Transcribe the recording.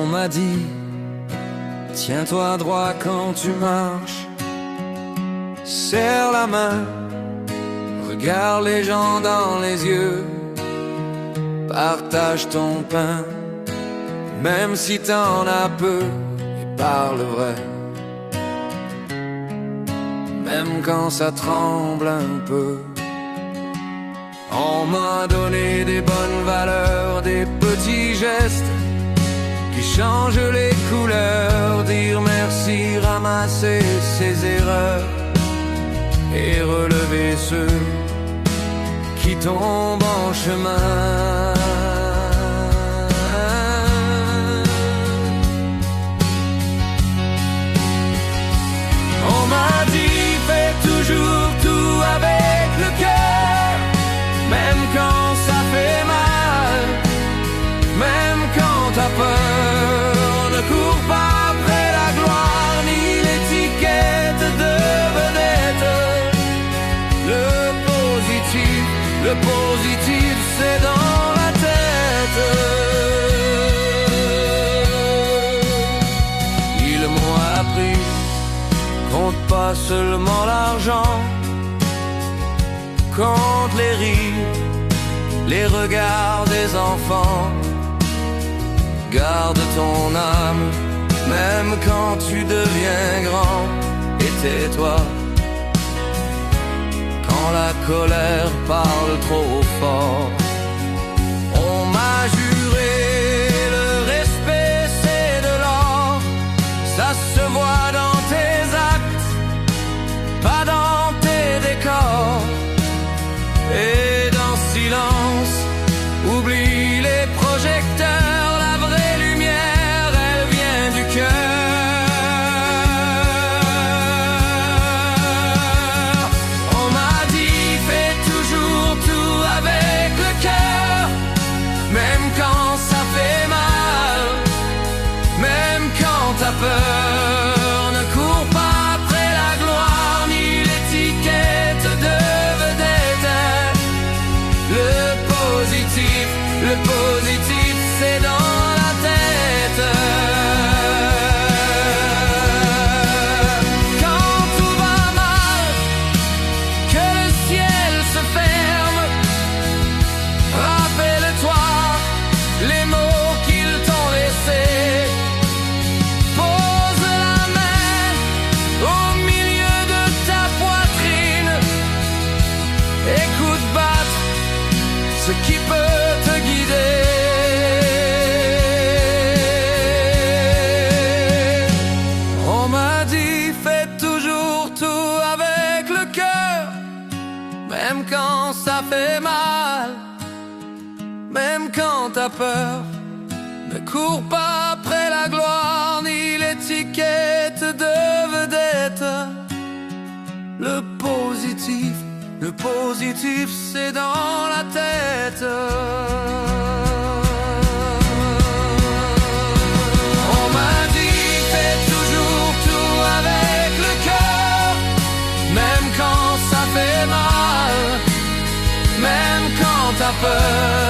On m'a dit, tiens-toi droit quand tu marches, serre la main, regarde les gens dans les yeux, partage ton pain, même si t'en as peu, et parle vrai, même quand ça tremble un peu. On m'a donné des bonnes valeurs, des petits gestes qui changent les couleurs, dire merci, ramasser ses erreurs et relever ceux qui tombent en chemin. On m'a dit, fais toujours tout avec le cœur, même quand ça fait mal, même quand t'as peur. Ne cours pas après la gloire ni l'étiquette de vedette. Le positif c'est dans la tête. Ils m'ont appris, compte pas seulement l'argent, compte les rires, les regards des enfants. Garde ton âme, même quand tu deviens grand, et tais-toi quand la colère parle trop fort. On m'a juré, le respect c'est de l'or, ça se voit dans tes actes, pas dans tes décors. Et dans silence, oublie les projecteurs, la vraie lumière, elle vient du cœur. On m'a dit, fais toujours tout avec le cœur, même quand ça fait mal, même quand t'as peur. Ne cours pas après la gloire ni l'étiquette de vedette. Le positif c'est dans la tête. Quand tout va mal, que le ciel se ferme, rappelle-toi les mots qu'ils t'ont laissés. Pose la main au milieu de ta poitrine, écoute battre ce qui peut te guider. On m'a dit, fais toujours tout avec le cœur, même quand ça fait mal, même quand t'as peur. Ne cours pas après la gloire ni l'étiquette de vedette. Le positif c'est dans la tête. On m'a dit, fais toujours tout avec le cœur, même quand ça fait mal, même quand t'as peur.